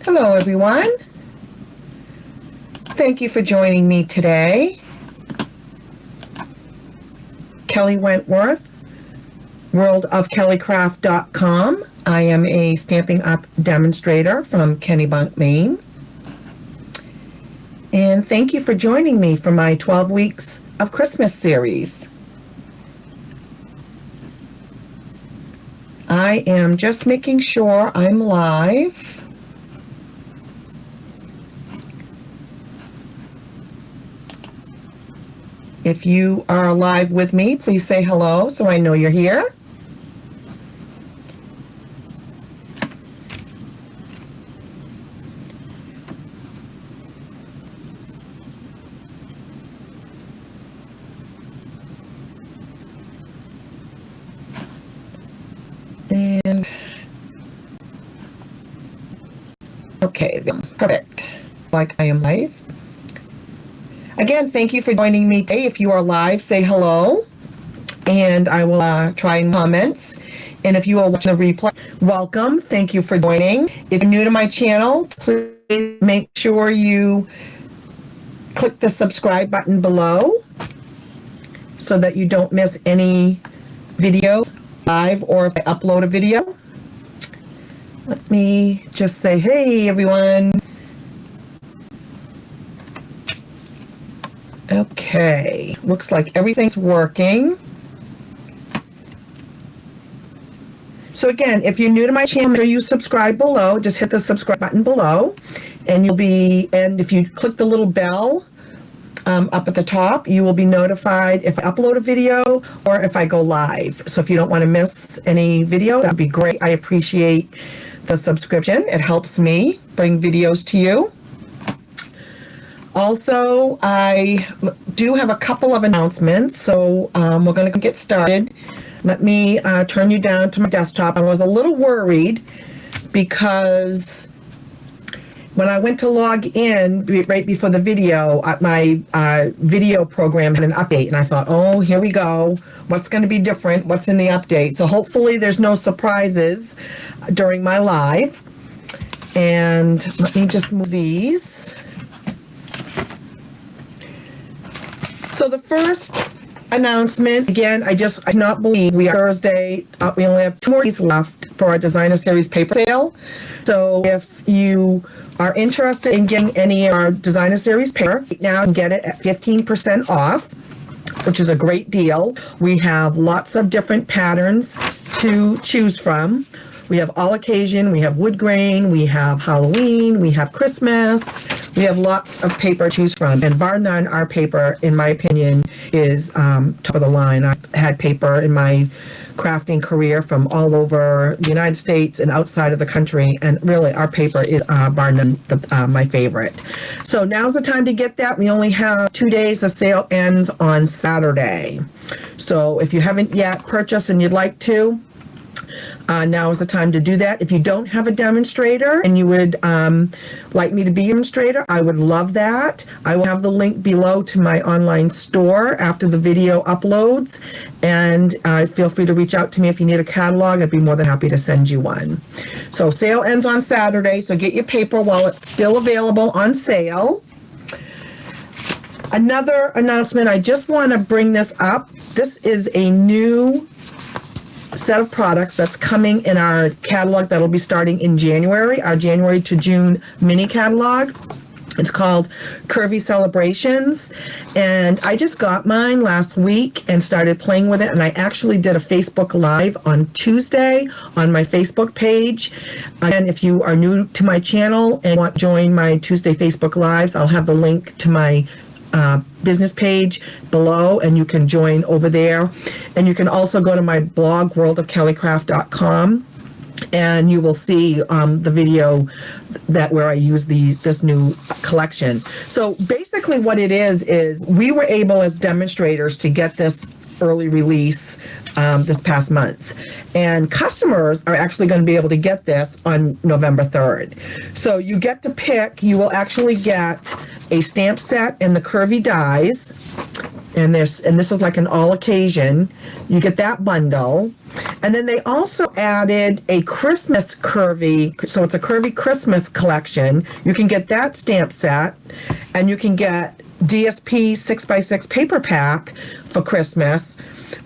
Hello everyone. Thank you for joining me today. Kelly Wentworth, worldofkellycraft.com. I am a Stampin' Up! Demonstrator from Kennebunk, Maine. And thank you for joining me for my 12 Weeks of Christmas series. I am just making sure I'm live. If you are live with me, please say hello so I know you're here. And okay, perfect. Like I am live. Again, thank you for joining me today. If you are live, say hello, and I will try and comments. And if you are watching the replay, welcome. Thank you for joining. If you're new to my channel, please make sure you click the subscribe button below so that you don't miss any videos live or if I upload a video. Let me just say, hey, everyone. Okay, looks like everything's working. So again, if you're new to my channel, make sure you subscribe below. Just hit the subscribe button below, and and if you click the little bell up at the top, you will be notified if I upload a video or if I go live. So if you don't want to miss any video, that'd be great. I appreciate the subscription. It helps me bring videos to you. Also, I do have a couple of announcements, so we're going to get started. Let me turn you down to my desktop. I was a little worried because when I went to log in right before the video, my video program had an update, and I thought, oh, here we go. What's going to be different? What's in the update? So hopefully there's no surprises during my live. And let me just move these. So the first announcement, again, I cannot believe we are Thursday. We only have 2 more days left for our Designer Series paper sale. So if you are interested in getting any of our Designer Series paper, right now you can get it at 15% off, which is a great deal. We have lots of different patterns to choose from. We have all occasion, we have wood grain, we have Halloween, we have Christmas. We have lots of paper to choose from, and bar none, our paper, in my opinion, is top of the line. I've had paper in my crafting career from all over the United States and outside of the country, and really our paper is bar none my favorite. So now's the time to get that. We only have 2 days. The sale ends on Saturday. So if you haven't yet purchased and you'd like to, now is the time to do that. If you don't have a demonstrator and you would like me to be a demonstrator, I would love that. I will have the link below to my online store after the video uploads, and feel free to reach out to me if you need a catalog. I'd be more than happy to send you one. So sale ends on Saturday, so get your paper while it's still available on sale. Another announcement, I just want to bring this up. This is a new set of products that's coming in our catalog that'll be starting in January, our January to June mini catalog. It's called Curvy Celebrations, and I just got mine last week and started playing with it, and I actually did a Facebook Live on Tuesday on my Facebook page. Again, if you are new to my channel and want to join my Tuesday Facebook Lives, I'll have the link to my business page below, and you can join over there. And you can also go to my blog, worldofkellycraft.com, and you will see the video where I use this new collection. So basically what it is we were able as demonstrators to get this early release this past month, and customers are actually going to be able to get this on November 3rd. So you get to pick, you will actually get a stamp set and the curvy dies, and this is like an all occasion. You get that bundle, And then they also added a Christmas curvy, so it's a curvy Christmas collection. You can get that stamp set, and you can get DSP 6x6 paper pack for Christmas,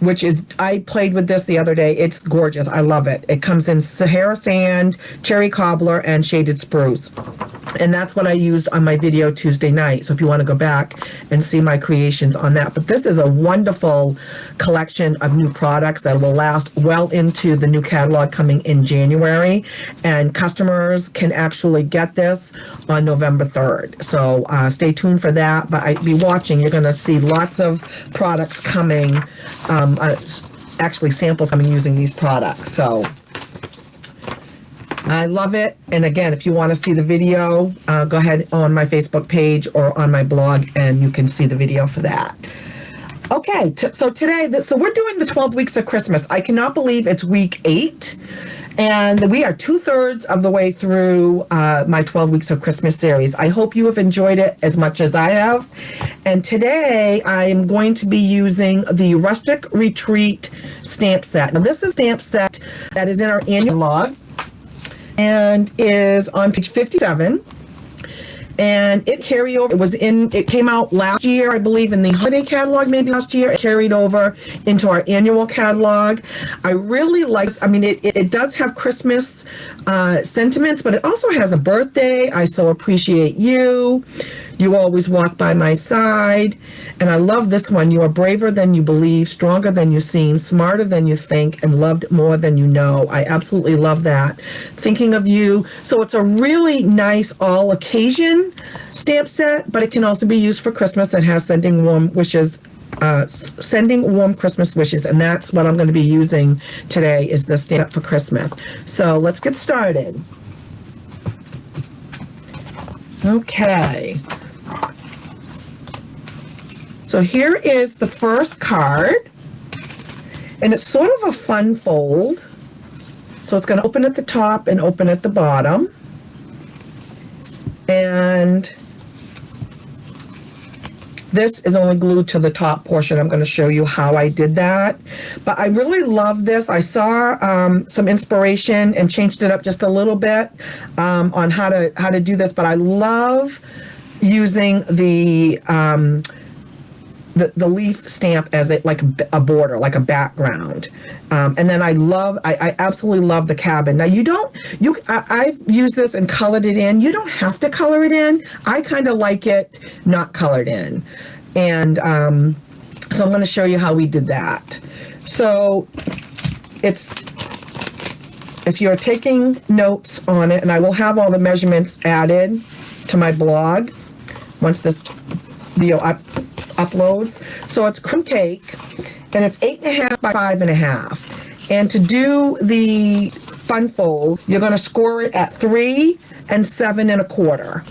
which is, I played with this the other day. It's gorgeous. I love it. It comes in Sahara Sand, Cherry Cobbler, and Shaded Spruce. And that's what I used on my video Tuesday night. So if you want to go back and see my creations on that. But this is a wonderful collection of new products that will last well into the new catalog coming in January. And customers can actually get this on November 3rd. So stay tuned for that. But I'd be watching. You're going to see lots of products coming, actually samples coming using these products. So I love it. And again, if you want to see the video, go ahead on my Facebook page or on my blog, and you can see the video for that. Okay, so today, so we're doing the 12 weeks of Christmas. I cannot believe it's week 8, and we are 2/3 of the way through my 12 weeks of Christmas series. I hope you have enjoyed it as much as I have. And today I am going to be using the Rustic Retreat Stamp Set. Now this is a stamp set that is in our annual log and is on page 57. And it carried over, it came out last year, I believe, in the holiday catalog, maybe last year. It carried over into our annual catalog. I really like, I mean, it does have Christmas sentiments, but it also has a birthday. I so appreciate you. You always walk by my side. And I love this one. You are braver than you believe, stronger than you seem, smarter than you think, and loved more than you know. I absolutely love that. Thinking of you. So it's a really nice all occasion stamp set, but it can also be used for Christmas. It has sending warm wishes, sending warm Christmas wishes. And that's what I'm going to be using today, is the stamp for Christmas. So let's get started. Okay. So here is the first card, and it's sort of a fun fold. So it's going to open at the top and open at the bottom. And this is only glued to the top portion. I'm going to show you how I did that. But I really love this. I saw some inspiration and changed it up just a little bit on how to do this. But I love using the leaf stamp as like a border, like a background. And then I absolutely love the cabin. Now I've used this and colored it in. You don't have to color it in. I kind of like it not colored in. And so I'm going to show you how we did that. So if you're taking notes on it, and I will have all the measurements added to my blog once this video uploads. So it's crumb cake, and it's 8.5 by 5.5. And to do the fun fold, you're going to score it at 3 and 7 1/4.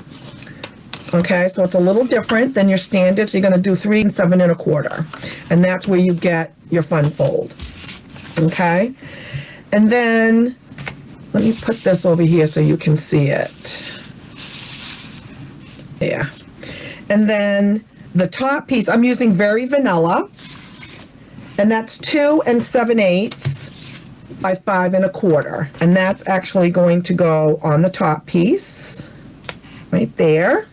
Okay, so it's a little different than your standard. So you're going to do 3 and 7 1/4, and that's where you get your fun fold. Okay, and then let me put this over here so you can see it. Yeah, and then the top piece, I'm using Very Vanilla, and that's 2 7/8 by 5 1/4, and that's actually going to go on the top piece right there.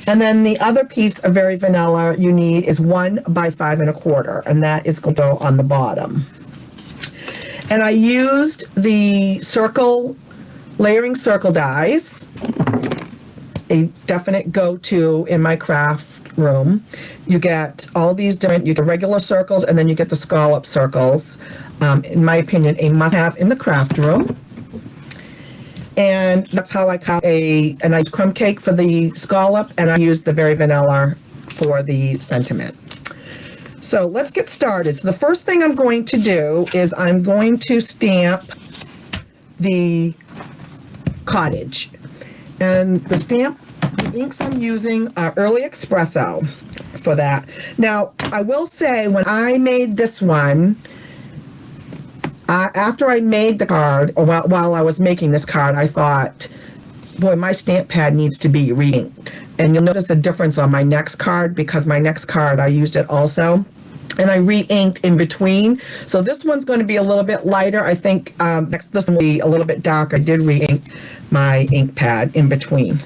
And then the other piece of Very Vanilla you need is 1 by 5 1/4, and that is going to go on the bottom. And I used the layering circle dies, a definite go-to in my craft room. You get all these different, you get regular circles, and then you get the scallop circles. In my opinion, a must-have in the craft room. And that's how I cut a nice crumb cake for the scallop, and I used the Very Vanilla for the sentiment. So let's get started. So the first thing I'm going to do is I'm going to stamp the cottage. And the inks I'm using are Early Espresso for that. Now, I will say, when I made this one, after I made the card, or while I was making this card, I thought, boy, my stamp pad needs to be re-inked. And you'll notice the difference on my next card, because my next card, I used it also and I re-inked in between. So this one's going to be a little bit lighter. I think this one will be a little bit darker. I did re-ink my ink pad in between.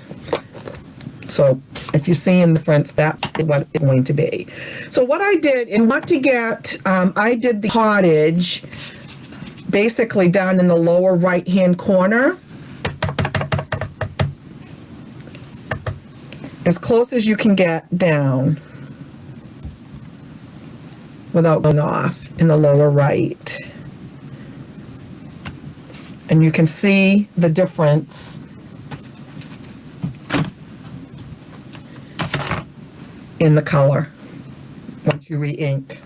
So if you see in the difference, that is what it's going to be. So what I did, and what to get, I did the cottage basically down in the lower right-hand corner, as close as you can get down without going off in the lower right. And you can see the difference in the color once you re-ink.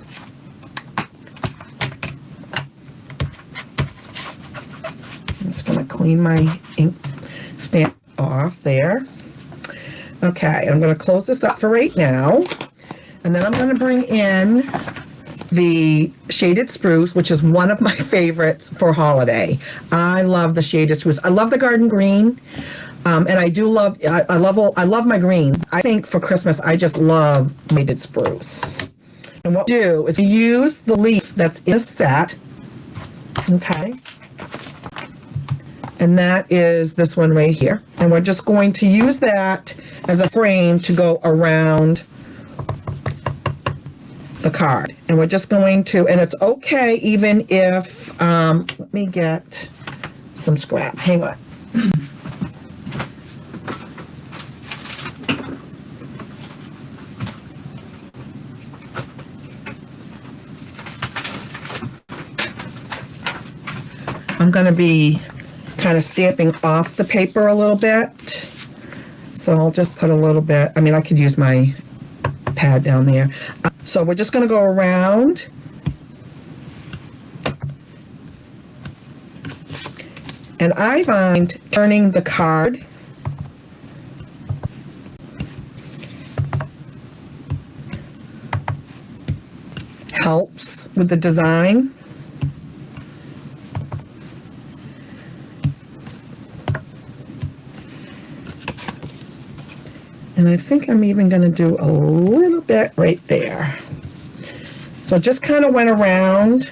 I'm just going to clean my ink stamp off there. Okay, I'm going to close this up for right now. And then I'm going to bring in the shaded spruce, which is one of my favorites for holiday. I love the shaded spruce. I love the garden green. And I do love, I love my green. I think for Christmas, I just love shaded spruce. And what we do is we use the leaf that's in a set. Okay. And that is this one right here. And we're just going to use that as a frame to go around the card. And we're just going to, and it's okay even if, let me get some scrap. Hang on. I'm going to be kind of stamping off the paper a little bit. So I'll just put a little bit, I mean, I could use my pad down there. So we're just going to go around. And I find turning the card helps with the design. And I think I'm even going to do a little bit right there. So just kind of went around.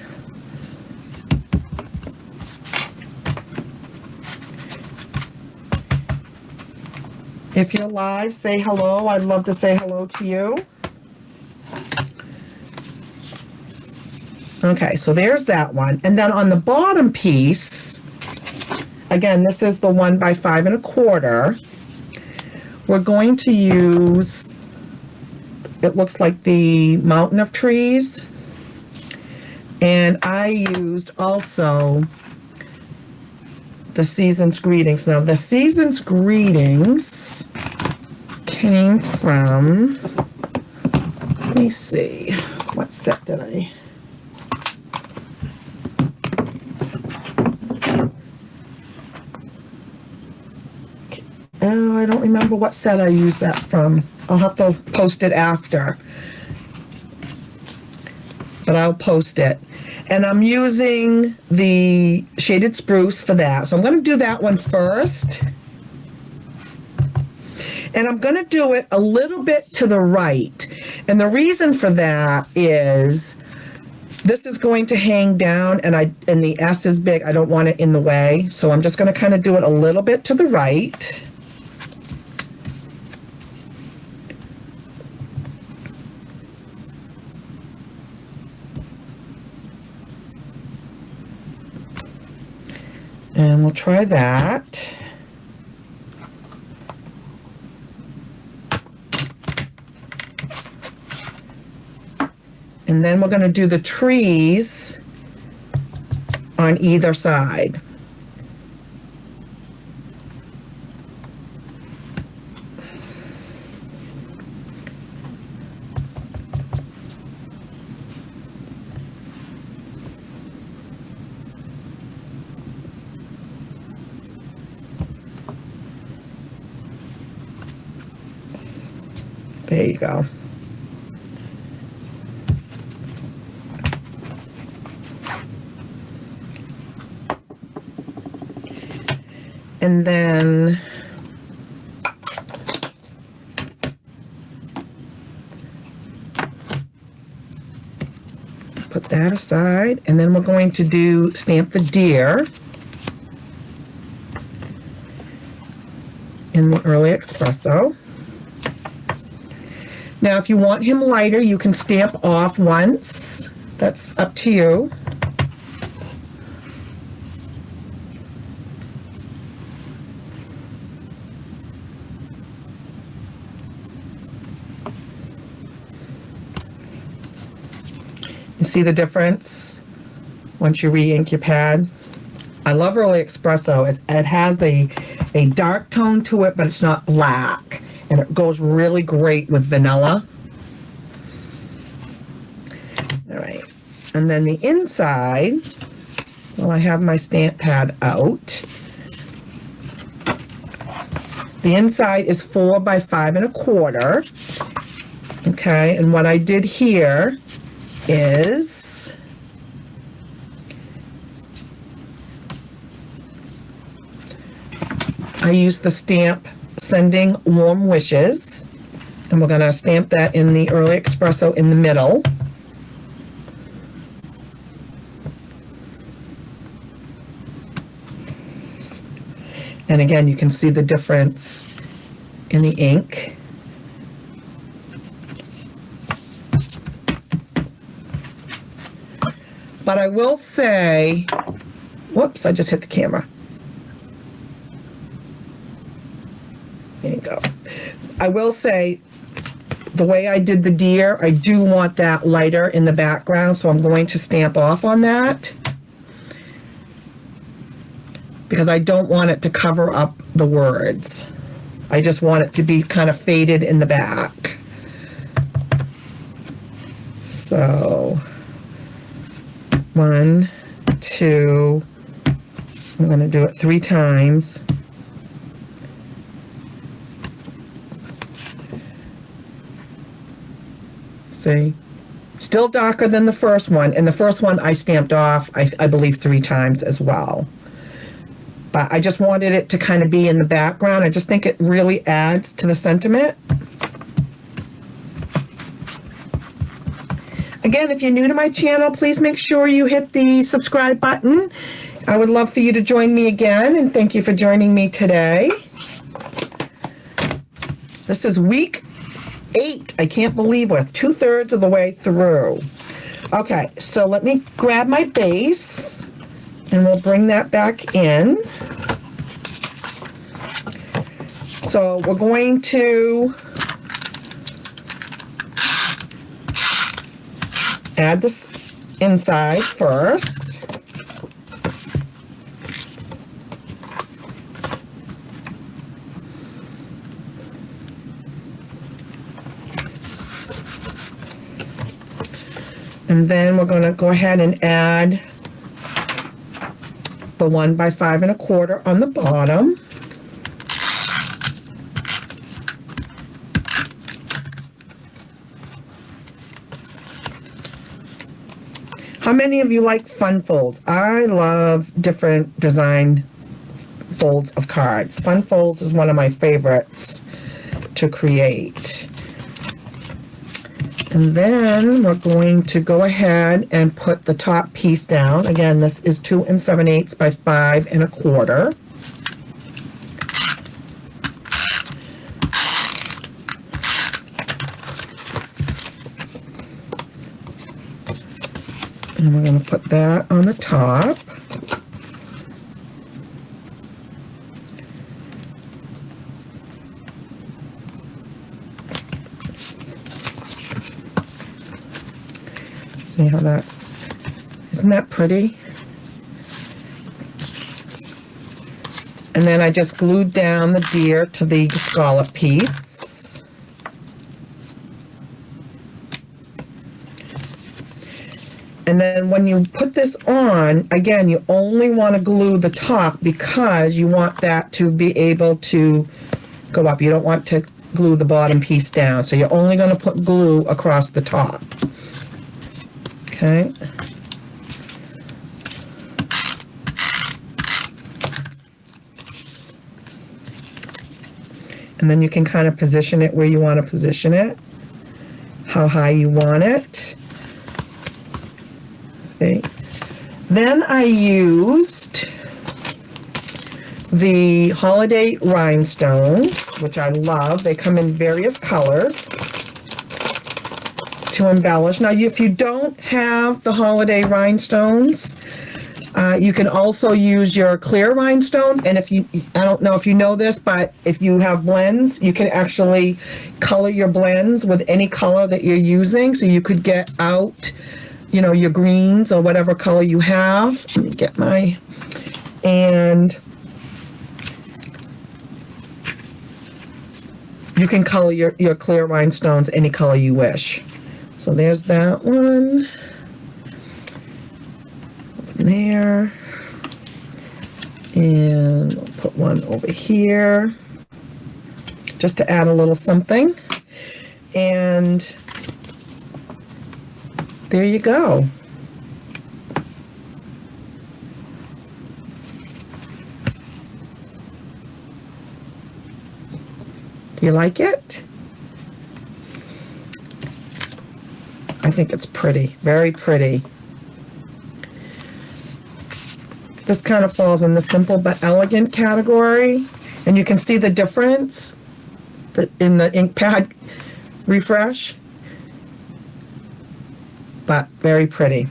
If you're live, say hello. I'd love to say hello to you. Okay, so there's that one. And then on the bottom piece, again, this is the 1 by 5 1/4. We're going to use, it looks like the mountain of trees. And I used also the Season's Greetings. Now, the Season's Greetings came from, let me see, what set did I? Oh, I don't remember what set I used that from. I'll have to post it after. But I'll post it. And I'm using the shaded spruce for that. So I'm going to do that one first. And I'm going to do it a little bit to the right. And the reason for that is this is going to hang down and the S is big. I don't want it in the way. So I'm just going to kind of do it a little bit to the right. And we'll try that. And then we're going to do the trees on either side. There you go. And then that aside, and then we're going to stamp the deer in the early espresso. Now, if you want him lighter, you can stamp off once. That's up to you. You see the difference once you re-ink your pad? I love early espresso. It has a dark tone to it, but it's not black. And it goes really great with vanilla. All right. And then the inside, well, I have my stamp pad out. The inside is 4 by 5 1/4. Okay, and what I did here is I used the stamp Sending Warm Wishes, and we're going to stamp that in the early espresso in the middle. And again, you can see the difference in the ink. But I will say, whoops, I just hit the camera. There you go. I will say, the way I did the deer, I do want that lighter in the background, so I'm going to stamp off on that, because I don't want it to cover up the words. I just want it to be kind of faded in the back. So 1, 2, I'm going to do it 3 times. See? Still darker than the first one, and the first one I stamped off, I believe 3 times as well. But I just wanted it to kind of be in the background. I just think it really adds to the sentiment. Again, if you're new to my channel, please make sure you hit the subscribe button. I would love for you to join me again, and thank you for joining me today. This is week 8. I can't believe we're 2/3 of the way through. Okay, so let me grab my base, and we'll bring that back in. So we're going to add this inside first. And then we're going to go ahead and add the 1 by 5 1/4 on the bottom. How many of you like fun folds? I love different design folds of cards. Fun folds is one of my favorites to create. And then we're going to go ahead and put the top piece down. Again, this is 2 7/8 by 5 1/4. And we're going to put that on the top. See how that, isn't that pretty? And then I just glued down the deer to the scallop piece. And then when you put this on, again, you only want to glue the top because you want that to be able to go up. You don't want to glue the bottom piece down. So you're only going to put glue across the top. Okay. And then you can kind of position it where you want to position it, how high you want it. Okay. Then I used the holiday rhinestones, which I love. They come in various colors to embellish. Now, if you don't have the holiday rhinestones, you can also use your clear rhinestones. And if you, I don't know if you know this, but if you have blends, you can actually color your blends with any color that you're using. So you could get out, you know, your greens or whatever color you have. Let me get my, and you can color your clear rhinestones any color you wish. So there's that one. Open there. And I'll put one over here just to add a little something. And there you go. Do you like it? I think it's pretty, very pretty. This kind of falls in the simple but elegant category. And you can see the difference in the ink pad refresh. But very pretty.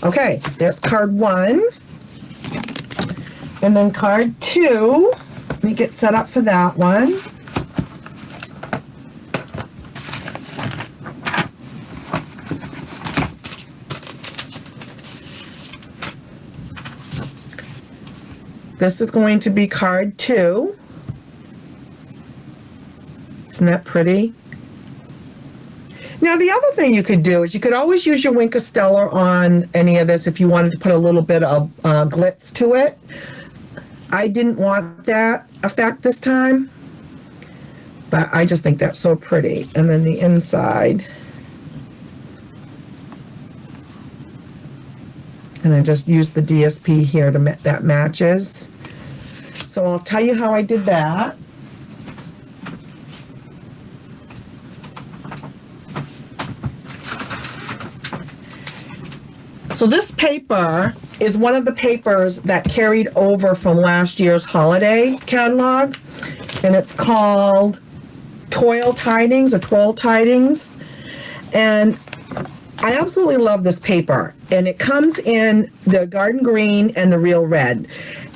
Okay, there's card 1. And then card 2. Let me get set up for that one. This is going to be card 2. Isn't that pretty? Now, the other thing you could do is you could always use your Wink of Stellar on any of this if you wanted to put a little bit of glitz to it. I didn't want that effect this time, but I just think that's so pretty. And then the inside. And I just used the DSP here to that matches. So I'll tell you how I did that. So this paper is one of the papers that carried over from last year's holiday catalog, and it's called Toil Tidings or Twoll Tidings. And I absolutely love this paper, and it comes in the garden green and the real red,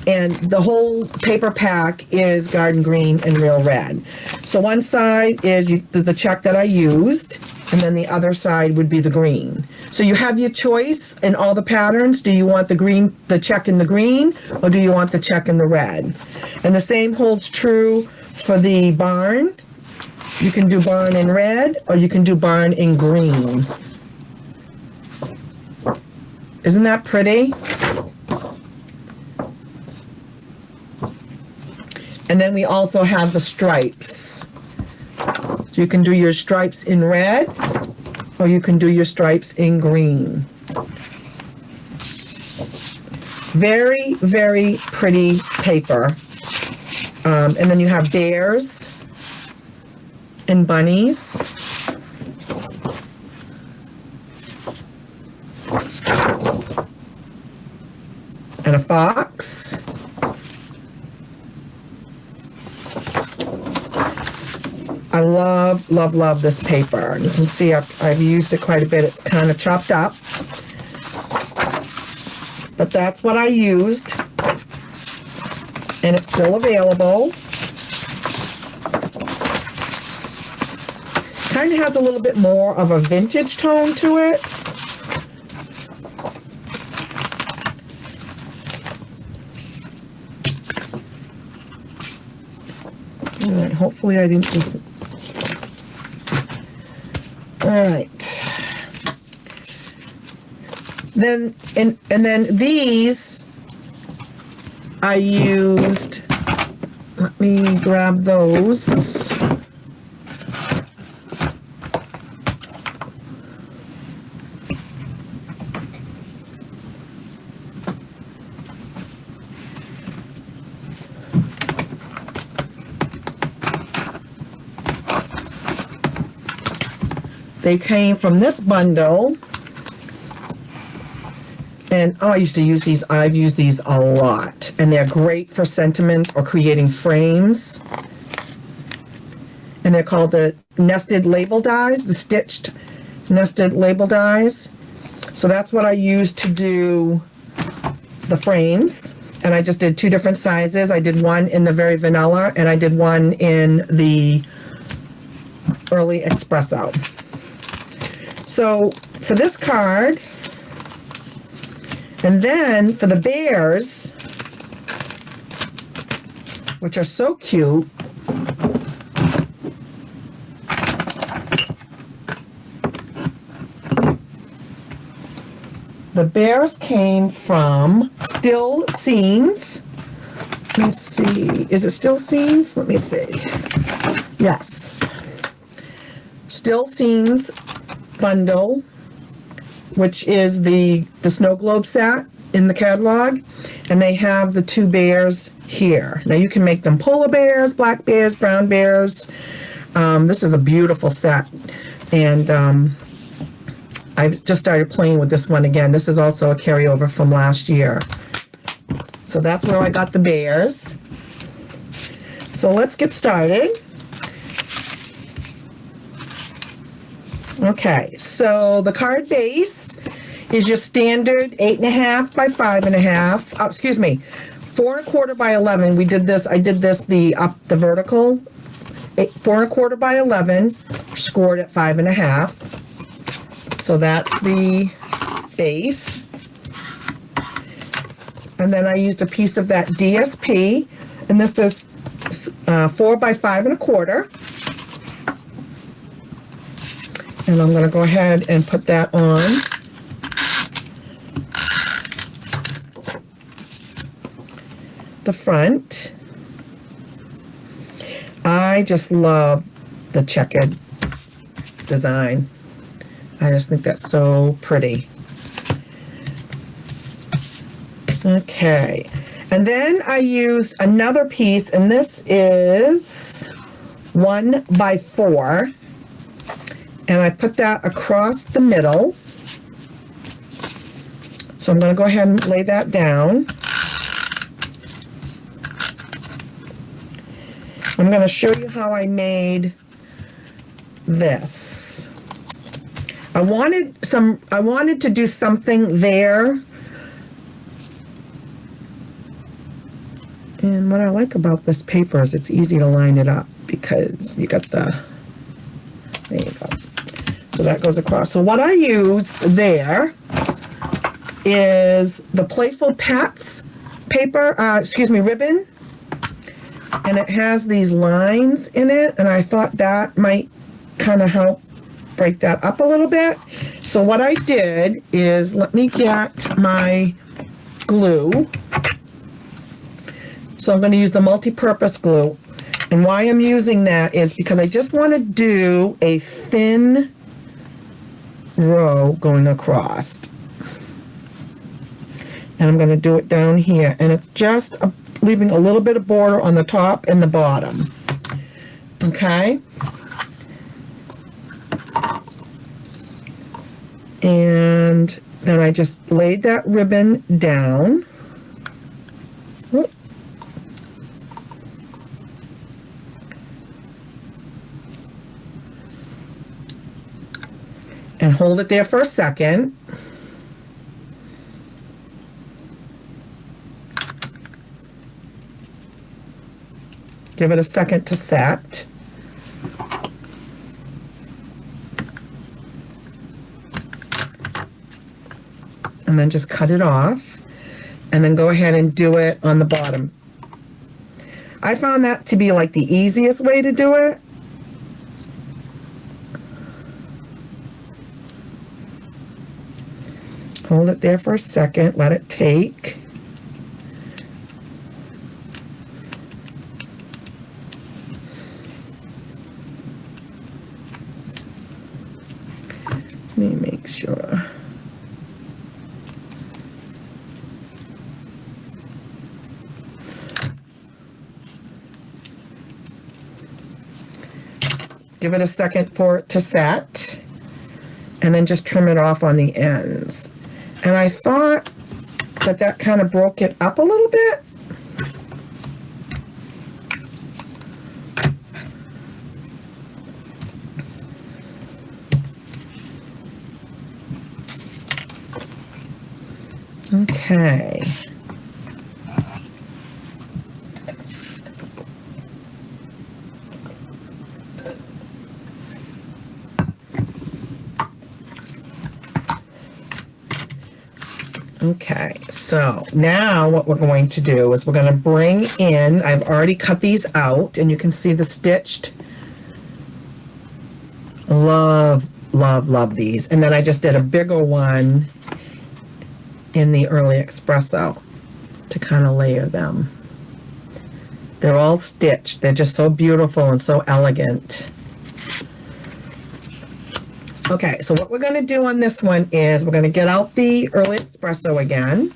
and the whole paper pack is garden green and real red. So one side is the check that I used, and then the other side would be the green. So you have your choice in all the patterns. Do you want the green, the check in the green, or do you want the check in the red? And the same holds true for the barn. You can do barn in red, or you can do barn in green. Isn't that pretty? And then we also have the stripes. So you can do your stripes in red, or you can do your stripes in green. Very, very pretty paper. And then you have bears and bunnies. And a fox. I love, love, love this paper. And you can see I've used it quite a bit. It's kind of chopped up. But that's what I used. And it's still available. Kind of has a little bit more of a vintage tone to it. All right, hopefully I didn't just... All right. Then, and then these I used, let me grab those. They came from this bundle, And oh, I used to use these. I've used these a lot. And they're great for sentiments or creating frames. And they're called the nested label dies, the stitched nested label dies. So that's what I used to do the frames. And I just did 2 different sizes. I did one in the very vanilla, and I did one in the early espresso. So for this card, and then for the bears, which are so cute, the bears came from Still Scenes. Let me see. Is it Still Scenes? Let me see. Yes. Still Scenes bundle, which is the snow globe set in the catalog. And they have the 2 bears here. Now you can make them polar bears, black bears, brown bears. This is a beautiful set. And I've just started playing with this one again. This is also a carryover from last year. So that's where I got the bears. So let's get started. Okay, so the card base is your standard 8.5 by 5.5. Oh, excuse me, 4 1/4 by 11. We did this. I did this the vertical. 4 1/4 by 11, scored at 5.5. So that's the base. And then I used a piece of that DSP, and this is 4 by 5 1/4. And I'm going to go ahead and put that on. The front. I just love the checkered design. I just think that's so pretty. Okay. And then I used another piece, and this is 1 by 4. And I put that across the middle. So I'm going to go ahead and lay that down. I'm going to show you how I made this. I wanted to do something there. And what I like about this paper is it's easy to line it up because you got there you go. So that goes across. So what I use there is the Playful Pets paper, ribbon. And it has these lines in it, and I thought that might kind of help break that up a little bit. So what I did is, let me get my glue. So I'm going to use the multi-purpose glue. And why I'm using that is because I just want to do a thin row going across. And I'm going to do it down here. And it's just leaving a little bit of border on the top and the bottom. Okay? And then I just laid that ribbon down. Whoop. And hold it there for a second. Give it a second to set. And then just cut it off. And then go ahead and do it on the bottom. I found that to be like the easiest way to do it. Hold it there for a second, let it take. Let me make sure. Give it a second for it to set, and then just trim it off on the ends. And I thought but that kind of broke it up a little bit. Okay. Okay, so now what we're going to do is we're going to bring in, I've already cut these out, and you can see the stitched. Love, love, love these. And then I just did a bigger one in the Early Espresso to kind of layer them. They're all stitched. They're just so beautiful and so elegant. Okay, so what we're going to do on this one is we're going to get out the Early Espresso again.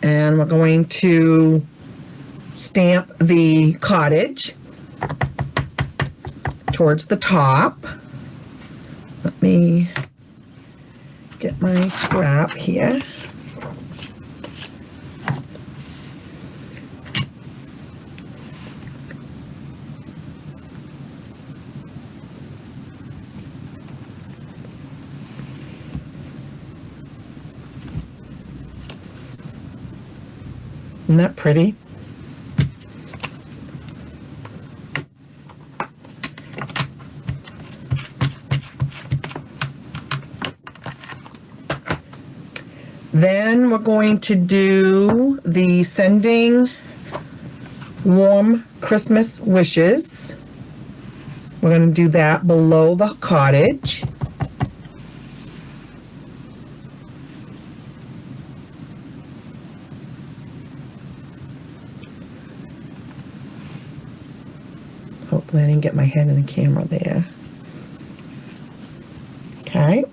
And we're going to stamp the cottage towards the top. Let me get my scrap here. Isn't that pretty? Then we're going to do the sending warm Christmas wishes. We're going to do that below the cottage. Hopefully I didn't get my head in the camera there. Okay.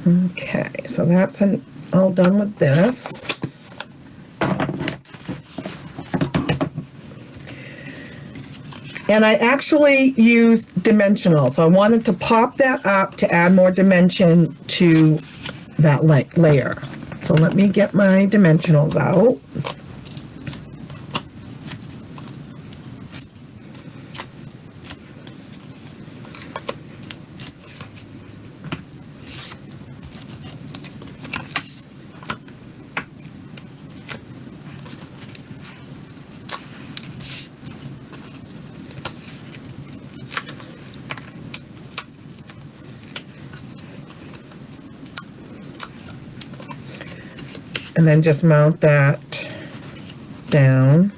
Okay, so that's all done with this. And I actually used dimensional, so I wanted to pop that up to add more dimension to that layer. So let me get my dimensionals out. And then just mount that down.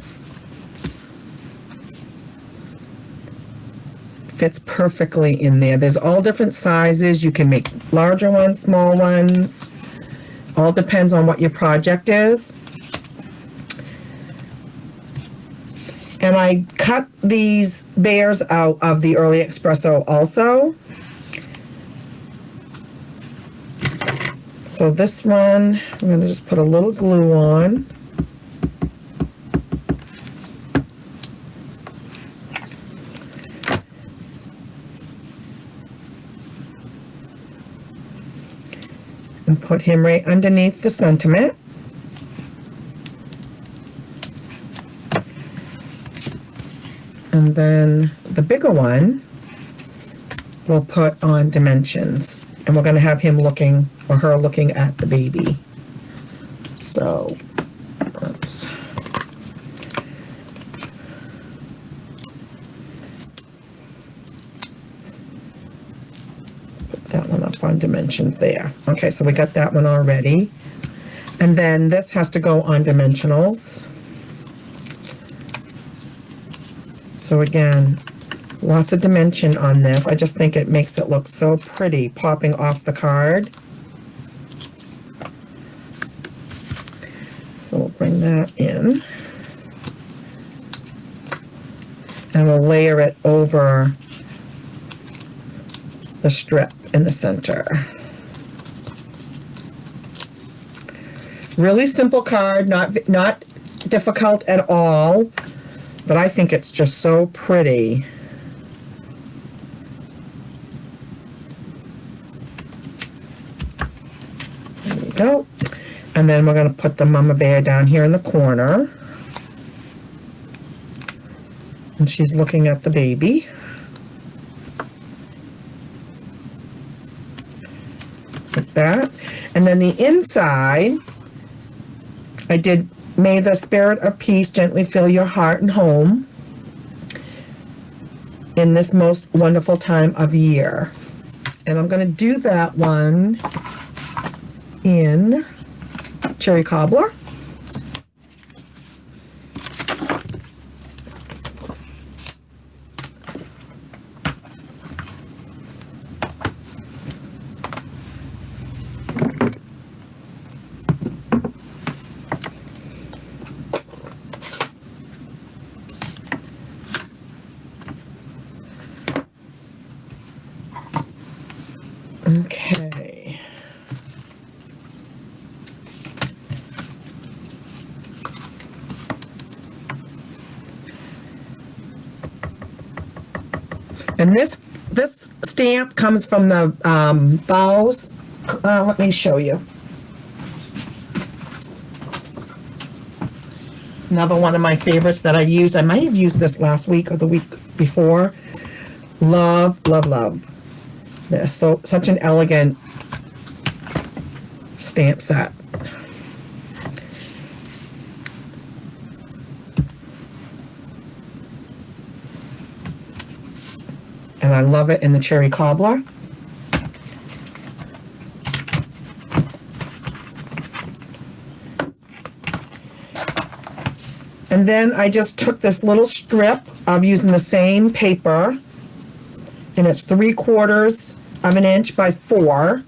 Fits perfectly in there. There's all different sizes. You can make larger ones, small ones. All depends on what your project is. And I cut these bears out of the Early Espresso also. So this one, I'm going to just put a little glue on. And put him right underneath the sentiment. And then the bigger one we'll put on dimensions. And we're going to have him looking, or her looking at the baby. So let's put that one up on dimensions there. Okay, so we got that one already. And then this has to go on dimensionals. So again, lots of dimension on this. I just think it makes it look so pretty popping off the card. So we'll bring that in. And we'll layer it over the strip in the center. Really simple card, not difficult at all, but I think it's just so pretty. There we go. And then we're going to put the mama bear down here in the corner. And she's looking at the baby. Like that. And then the inside, I did, may the spirit of peace gently fill your heart and home in this most wonderful time of year. And I'm going to do that one in cherry cobbler. Okay. And this stamp comes from the Bows. Let me show you. Another one of my favorites that I used. I might have used this last week or the week before. Love, love, love this. So such an elegant stamp set. And I love it in the cherry cobbler. And then I just took this little strip of using the same paper, and it's 3/4 of an inch by 4,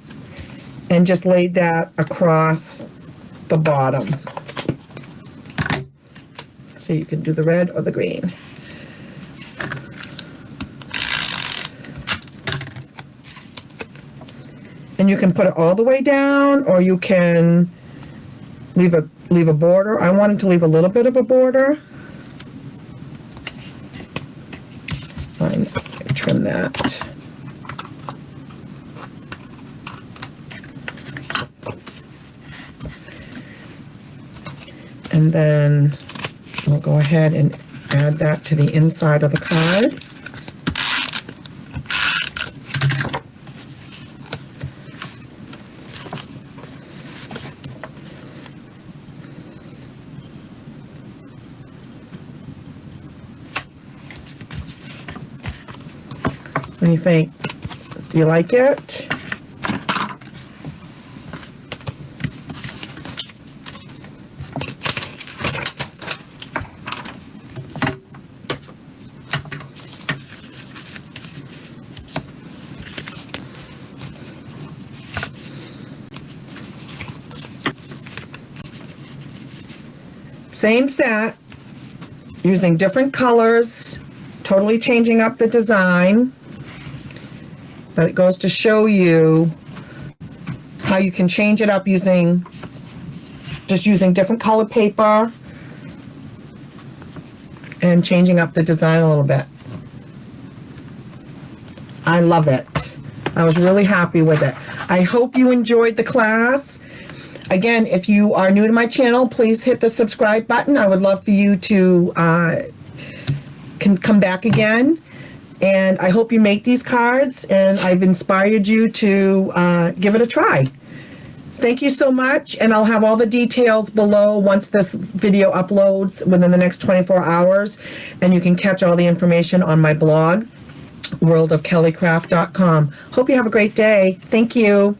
and just laid that across the bottom. So you can do the red or the green. And you can put it all the way down, or you can leave a border. I wanted to leave a little bit of a border. Trim that. And then we'll go ahead and add that to the inside of the card. What do you think? Do you like it? Same set, using different colors, totally changing up the design. But it goes to show you how you can change it up using different colored paper and changing up the design a little bit. I love it. I was really happy with it. I hope you enjoyed the class. Again, if you are new to my channel, please hit the subscribe button. I would love for you to come back again. And I hope you make these cards, and I've inspired you to give it a try. Thank you so much, and I'll have all the details below once this video uploads within the next 24 hours, and you can catch all the information on my blog, worldofkellycraft.com. Hope you have a great day. Thank you.